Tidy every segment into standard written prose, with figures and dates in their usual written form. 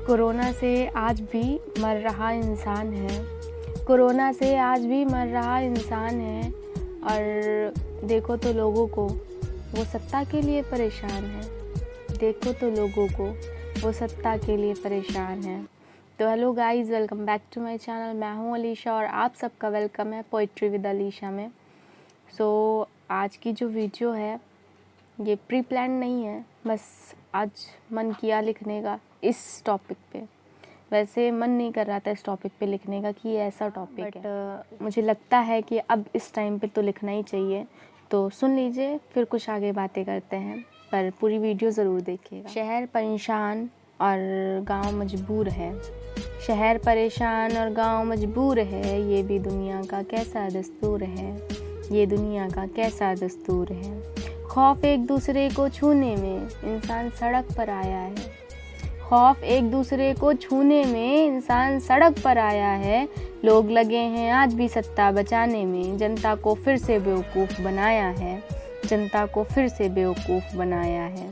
Corona से आज भी मर रहा इंसान है। कोरोना से आज भी मर रहा इंसान है। और देखो तो लोगों को वो सत्ता के लिए परेशान है। देखो तो लोगों को वो सत्ता के लिए परेशान है। तो hello guys, welcome back to my channel. मैं हूँ अलीशा और आप सबका वेलकम है पोइट्री विद अलीशा में। आज की जो वीडियो है ये प्री प्लान नहीं है, बस आज मन किया लिखने का इस टॉपिक पे। वैसे मन नहीं कर रहा था इस टॉपिक पे लिखने का कि ये ऐसा टॉपिक है, मुझे लगता है कि अब इस टाइम पे तो लिखना ही चाहिए। तो सुन लीजिए, फिर कुछ आगे बातें करते हैं, पर पूरी वीडियो ज़रूर देखिएगा। शहर परेशान और गांव मजबूर है। शहर परेशान और गांव मजबूर है, ये भी दुनिया का कैसा दस्तूर है। ये दुनिया का कैसा दस्तूर है। खौफ एक दूसरे को छूने में इंसान सड़क पर आया है। खौफ एक दूसरे को छूने में इंसान सड़क पर आया है। लोग लगे हैं आज भी सत्ता बचाने में, जनता को फिर से बेवकूफ़ बनाया है। जनता को फिर से बेवकूफ़ बनाया है।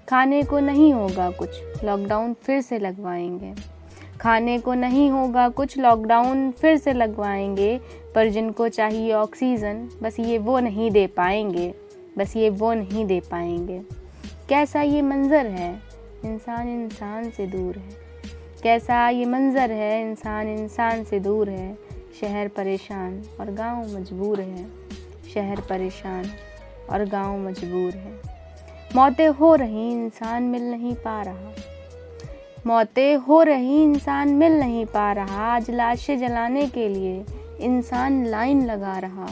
खाने को नहीं होगा कुछ, लॉकडाउन फिर से लगवाएंगे। खाने को नहीं होगा कुछ, लॉकडाउन फिर से लगवाएंगे। पर जिनको चाहिए ऑक्सीजन, बस ये वो नहीं दे पाएंगे। बस ये वो नहीं दे पाएंगे। कैसा ये मंज़र है, इंसान इंसान से दूर है। कैसा ये मंज़र है, इंसान इंसान से दूर है। शहर परेशान और गांव मजबूर है। शहर परेशान और गांव मजबूर है। मौतें हो रही, इंसान मिल नहीं पा रहा। मौतें हो रही, इंसान मिल नहीं पा रहा। आज लाशें जलाने के लिए इंसान लाइन लगा रहा।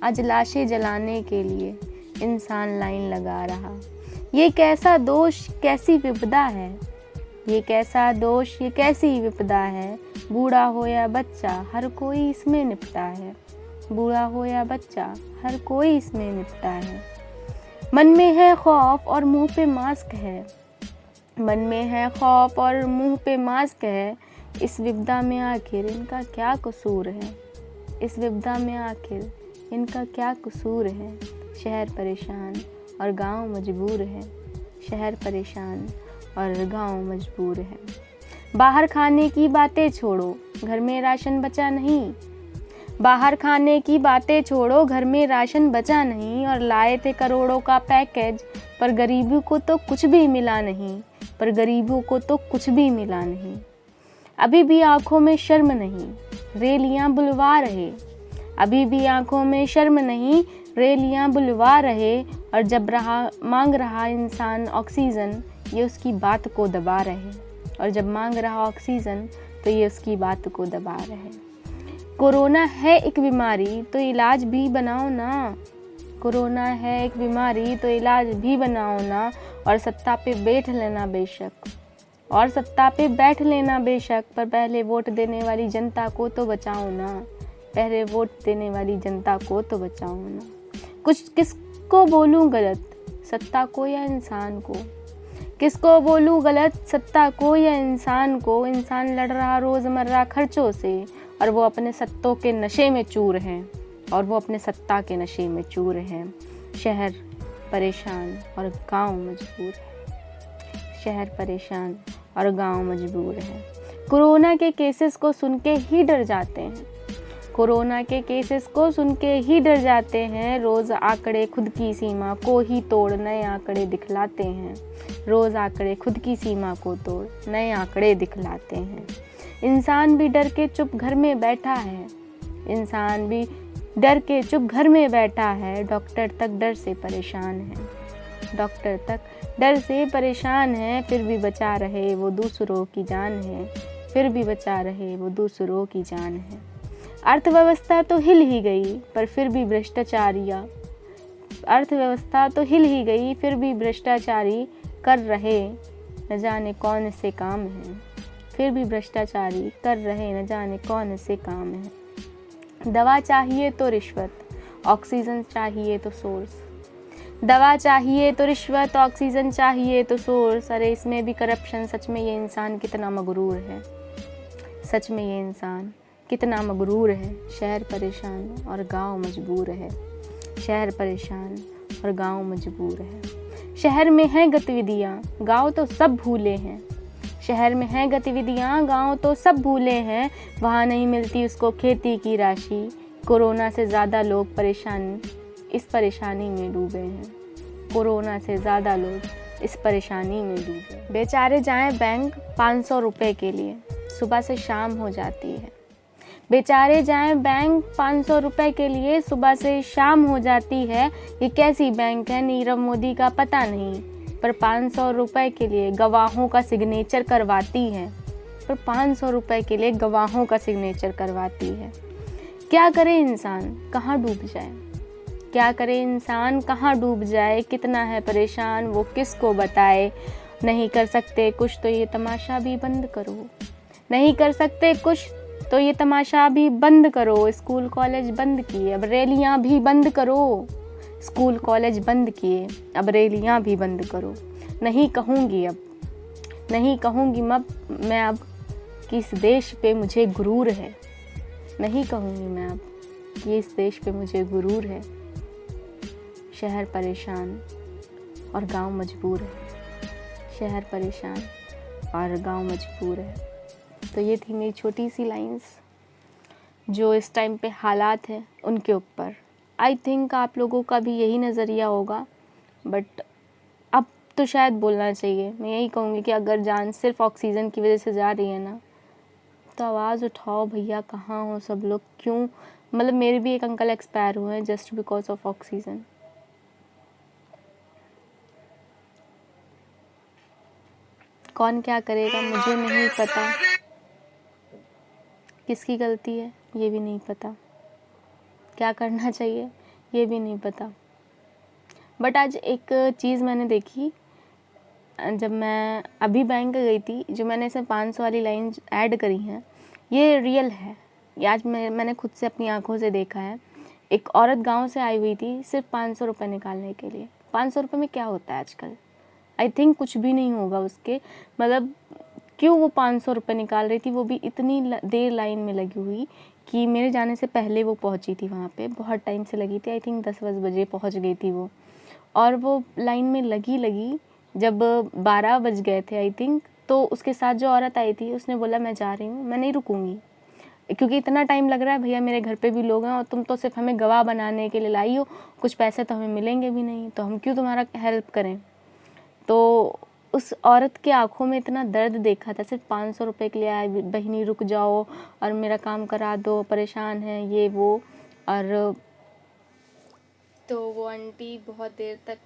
आज लाशें जलाने के लिए इंसान लाइन लगा रहा। ये कैसा दोष, कैसी विपदा है। ये कैसा दोष, ये कैसी विपदा है। बूढ़ा हो या बच्चा, हर कोई इसमें निपटा है। बूढ़ा हो या बच्चा, हर कोई इसमें निपटा है। मन में है खौफ और मुंह पे मास्क है। मन में है खौफ और मुंह पे मास्क है। इस विपदा में आखिर इनका क्या कसूर है। इस विपदा में आखिर इनका क्या कसूर है। शहर परेशान और गांव मजबूर है। शहर परेशान और गांव मजबूर है। बाहर खाने की बातें छोड़ो, घर में राशन बचा नहीं। बाहर खाने की बातें छोड़ो, घर में राशन बचा नहीं। और लाए थे करोड़ों का पैकेज, पर गरीबों को तो कुछ भी मिला नहीं। पर गरीबों को तो कुछ भी मिला नहीं। अभी भी आंखों में शर्म नहीं, रैलियां बुलवा रहे। अभी भी आंखों में शर्म नहीं, रैलियां बुलवा रहे। और जब मांग रहा इंसान ऑक्सीजन, ये उसकी बात को दबा रहे। और जब मांग रहा ऑक्सीजन, तो ये उसकी बात को दबा रहे। कोरोना है एक बीमारी, तो इलाज भी बनाओ ना। कोरोना है एक बीमारी, तो इलाज भी बनाओ ना। और सत्ता पे बैठ लेना बेशक। और सत्ता पे बैठ लेना बेशक, पर पहले वोट देने वाली जनता को तो बचाओ ना। पहले वोट देने वाली जनता को तो बचाओ ना। कुछ किसको बोलूं गलत, सत्ता को या इंसान को। किसको बोलूं गलत, सत्ता को या इंसान को। इंसान लड़ रहा रोज़मर्रा खर्चों से, और वो अपने सत्तों के नशे में चूर हैं। और वो अपने सत्ता के नशे में चूर हैं। शहर परेशान और गांव मजबूर है। शहर परेशान और गांव मजबूर है। कोरोना के केसेस को सुन के ही डर जाते हैं। कोरोना के केसेस को सुन के ही डर जाते हैं। रोज़ आंकड़े खुद की सीमा को ही तोड़ नए आंकड़े दिखलाते हैं। रोज़ आंकड़े खुद की सीमा को तोड़ नए आंकड़े दिखलाते हैं। इंसान भी डर के चुप घर में बैठा है। इंसान भी डर के चुप घर में बैठा है। डॉक्टर तक डर से परेशान है। डॉक्टर तक डर से परेशान है। फिर भी बचा रहे वो दूसरों की जान है। फिर भी बचा रहे वो दूसरों की जान है। अर्थव्यवस्था तो हिल ही गई, पर फिर भी भ्रष्टाचारियाँ अर्थव्यवस्था तो हिल ही गई, फिर भी भ्रष्टाचारी कर रहे न जाने कौन से काम हैं। फिर भी भ्रष्टाचारी कर रहे न जाने कौन से काम हैं। दवा चाहिए तो रिश्वत, ऑक्सीजन चाहिए तो सोर्स। दवा चाहिए तो रिश्वत, ऑक्सीजन चाहिए तो सोर्स। अरे इसमें भी करप्शन। सच में ये इंसान कितना मगरूर है। सच में ये इंसान कितना मगरूर है। शहर परेशान और गांव मजबूर है। शहर परेशान और गांव मजबूर है। शहर में हैं गतिविधियाँ, गांव तो सब भूले हैं। शहर में हैं गतिविधियाँ, गांव तो सब भूले हैं, वहाँ नहीं मिलती उसको खेती की राशि। कोरोना से ज़्यादा लोग इस परेशानी में डूबे हैं। कोरोना से ज़्यादा लोग इस परेशानी में डूबे। बेचारे जाएं बैंक 500 रुपये के लिए, सुबह से शाम हो जाती है। बेचारे जाएं बैंक 500 रुपये के लिए, सुबह से शाम हो जाती है। ये कैसी बैंक है नीरव मोदी का पता नहीं, पर 500 रुपये के लिए गवाहों का सिग्नेचर करवाती है। पर 500 रुपये के लिए गवाहों का सिग्नेचर करवाती है। क्या करे इंसान, कहाँ डूब जाए? क्या करे इंसान, कहाँ डूब जाए? कितना है परेशान, वो किसको बताए? नहीं कर सकते कुछ तो ये तमाशा भी बंद करो। नहीं कर सकते कुछ तो ये तमाशा भी बंद करो। स्कूल कॉलेज बंद किए, अब रैलियाँ भी बंद करो। स्कूल कॉलेज बंद किए, अब रैलियाँ भी बंद करो। नहीं कहूँगी मैं अब कि इस देश पे मुझे गुरूर है। नहीं कहूँगी मैं अब कि इस देश पे मुझे गुरूर है। शहर परेशान और गांव मजबूर है। शहर परेशान और गांव मजबूर है। तो ये थी मेरी छोटी सी लाइंस जो इस टाइम पे हालात हैं उनके ऊपर। आई थिंक आप लोगों का भी यही नज़रिया होगा, बट अब तो शायद बोलना चाहिए। मैं यही कहूँगी कि अगर जान सिर्फ ऑक्सीजन की वजह से जा रही है ना, तो आवाज़ उठाओ भैया, कहाँ हो सब लोग? क्यों? मतलब मेरे भी एक अंकल एक्सपायर हुए हैं जस्ट बिकॉज ऑफ ऑक्सीजन। कौन क्या करेगा मुझे नहीं पता, किसकी गलती है ये भी नहीं पता, क्या करना चाहिए ये भी नहीं पता। बट आज एक चीज़ मैंने देखी, जब मैं अभी बैंक गई थी, जो मैंने इसमें 500 वाली लाइन ऐड करी हैं, ये रियल है। ये आज मैंने खुद से अपनी आंखों से देखा है। एक औरत गांव से आई हुई थी सिर्फ 500 रुपये निकालने के लिए। 500 रुपये में क्या होता है आजकल? आई थिंक कुछ भी नहीं होगा उसके। मतलब क्यों वो 500 रुपये निकाल रही थी, वो भी इतनी देर लाइन में लगी हुई कि मेरे जाने से पहले वो पहुंची थी वहाँ पे। बहुत टाइम से लगी थी, आई थिंक 10 बजे पहुँच गई थी वो। और वो लाइन में लगी जब 12 बज गए थे आई थिंक, तो उसके साथ जो औरत आई थी उसने बोला मैं जा रही हूँ, मैं नहीं रुकूँगी क्योंकि इतना टाइम लग रहा है भैया, मेरे घर पे भी लोग हैं और तुम तो सिर्फ हमें गवाह बनाने के लिए लाई हो, कुछ पैसे तो हमें मिलेंगे भी नहीं, तो हम क्यों तुम्हारा हेल्प करें। तो उस औरत की आंखों में इतना दर्द देखा था, सिर्फ 500 रुपये के लिए आए, बहनी रुक जाओ और मेरा काम करा दो, परेशान है ये वो। और तो वो आंटी बहुत देर तक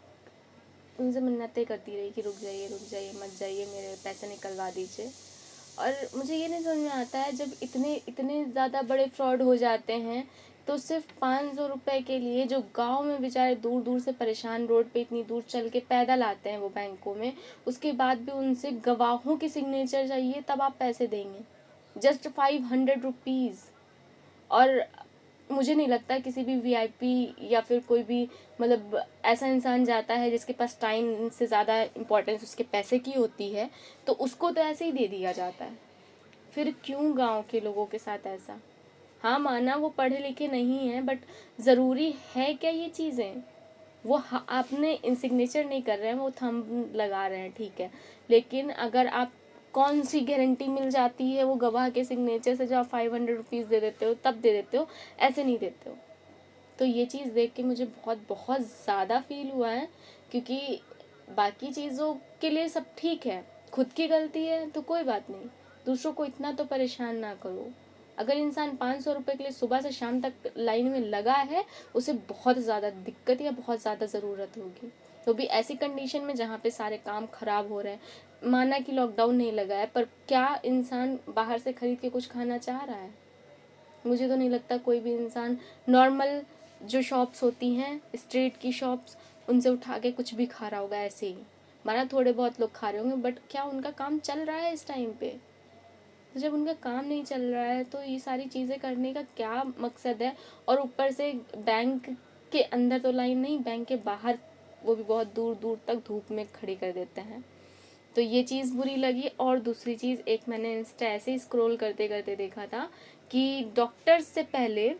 उनसे मिन्नतें करती रही कि रुक जाइए मत जाइए, मेरे पैसे निकलवा दीजिए। और मुझे ये नहीं समझ में आता है, जब इतने ज़्यादा बड़े फ्रॉड हो जाते हैं तो सिर्फ 500 रुपये के लिए जो गांव में बेचारे दूर दूर से परेशान, रोड पे इतनी दूर चल के पैदल आते हैं वो बैंकों में, उसके बाद भी उनसे गवाहों की सिग्नेचर चाहिए, तब आप पैसे देंगे। Just 500 rupees. और मुझे नहीं लगता किसी भी वीआईपी या फिर कोई भी मतलब ऐसा इंसान जाता है जिसके पास टाइम से ज़्यादा इम्पोर्टेंस उसके पैसे की होती है, तो उसको तो ऐसे ही दे दिया जाता है। फिर क्यों गांव के लोगों के साथ ऐसा? हाँ माना वो पढ़े लिखे नहीं है, बट ज़रूरी है क्या ये चीज़ें? वो आपने सिग्नेचर नहीं कर रहे हैं, वो थंब लगा रहे हैं, ठीक है, लेकिन अगर आप कौन सी गारंटी मिल जाती है वो गवाह के सिग्नेचर से जो आप 500 रुपीज़ दे देते हो तब दे देते हो, ऐसे नहीं देते हो। तो ये चीज़ देख के मुझे बहुत बहुत ज़्यादा फील हुआ है, क्योंकि बाकी चीज़ों के लिए सब ठीक है, खुद की गलती है तो कोई बात नहीं, दूसरों को इतना तो परेशान ना करो। अगर इंसान 500 रुपये के लिए सुबह से शाम तक लाइन में लगा है, उसे बहुत ज़्यादा दिक्कत या बहुत ज़्यादा ज़रूरत होगी, तो भी ऐसी कंडीशन में जहाँ पे सारे काम ख़राब हो रहे हैं। माना कि लॉकडाउन नहीं लगा है, पर क्या इंसान बाहर से खरीद के कुछ खाना चाह रहा है? मुझे तो नहीं लगता कोई भी इंसान नॉर्मल जो शॉप्स होती हैं, स्ट्रीट की शॉप्स, उनसे उठा के कुछ भी खा रहा होगा ऐसे ही। माना थोड़े बहुत लोग खा रहे होंगे, बट क्या उनका काम चल रहा है इस टाइम पे? तो जब उनका काम नहीं चल रहा है तो ये सारी चीज़ें करने का क्या मकसद है? और ऊपर से बैंक के अंदर तो लाइन नहीं, बैंक के बाहर वो भी बहुत दूर दूर तक धूप में खड़ी कर देते हैं। तो ये चीज़ बुरी लगी। और दूसरी चीज़, एक मैंने इंस्टा ऐसे ही स्क्रॉल करते करते देखा था कि डॉक्टर्स से पहले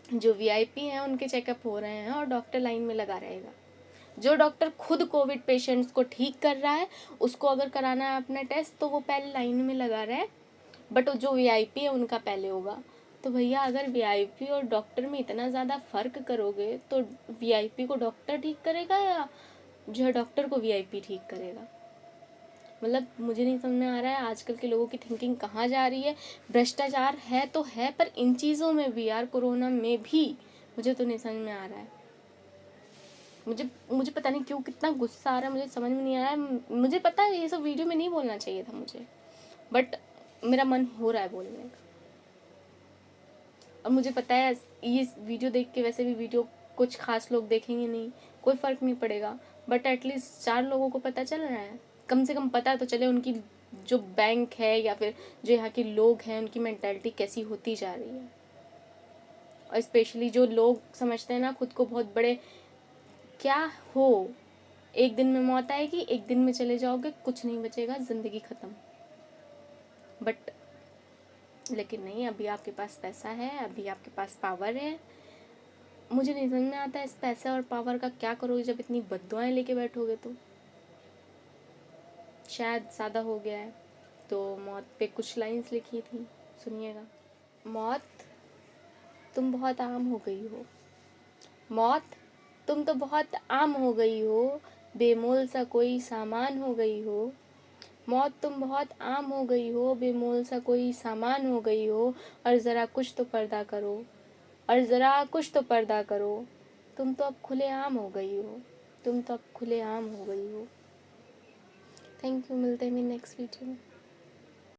जो वीआईपी हैं उनके चेकअप हो रहे हैं और डॉक्टर लाइन में लगा रहेगा। जो डॉक्टर खुद कोविड पेशेंट्स को ठीक कर रहा है, उसको अगर कराना है अपना टेस्ट तो वो पहले लाइन में लगा रहा है, बट जो वीआईपी है उनका पहले होगा। तो भैया अगर वीआईपी और डॉक्टर में इतना ज़्यादा फ़र्क करोगे तो वीआईपी को डॉक्टर ठीक करेगा या जो है डॉक्टर को वीआईपी ठीक करेगा? मतलब मुझे नहीं समझ में आ रहा है आजकल के लोगों की थिंकिंग कहाँ जा रही है। भ्रष्टाचार है तो है, पर इन चीज़ों में भी यार, कोरोना में भी मुझे तो नहीं समझ में आ रहा है। मुझे पता नहीं क्यों कितना गुस्सा आ रहा है, मुझे समझ में नहीं आ रहा है। मुझे पता है ये सब वीडियो में नहीं बोलना चाहिए था मुझे, बट मेरा मन हो रहा है बोलने का। और मुझे पता है ये वीडियो देख के वैसे भी वीडियो कुछ खास लोग देखेंगे नहीं, कोई फ़र्क नहीं पड़ेगा, बट एटलीस्ट 4 लोगों को पता चल रहा है, कम से कम पता तो चले उनकी जो बैंक है या फिर जो यहाँ के लोग हैं उनकी मेंटालिटी कैसी होती जा रही है। और स्पेशली जो लोग समझते हैं ना खुद को बहुत बड़े, क्या हो, एक दिन में मौत आएगी, एक दिन में चले जाओगे, कुछ नहीं बचेगा, ज़िंदगी ख़त्म। बट लेकिन नहीं, अभी आपके पास पैसा है, अभी आपके पास पावर है। मुझे नहीं समझ में आता है इस पैसे और पावर का क्या करोगे जब इतनी बद्दुआएं लेके बैठोगे। तो शायद ज़्यादा हो गया है। तो मौत पे कुछ लाइंस लिखी थी, सुनिएगा। मौत, तुम बहुत आम हो गई हो। मौत, तुम तो बहुत आम हो गई हो, बेमोल सा कोई सामान हो गई हो। मौत, तुम बहुत आम हो गई हो, बेमोल सा कोई सामान हो गई हो। और ज़रा कुछ तो पर्दा करो, और ज़रा कुछ तो पर्दा करो। तुम तो अब खुलेआम हो गई हो, तुम तो अब खुलेआम हो गई हो। थैंक यू, मिलते हैं नेक्स्ट वीडियो में।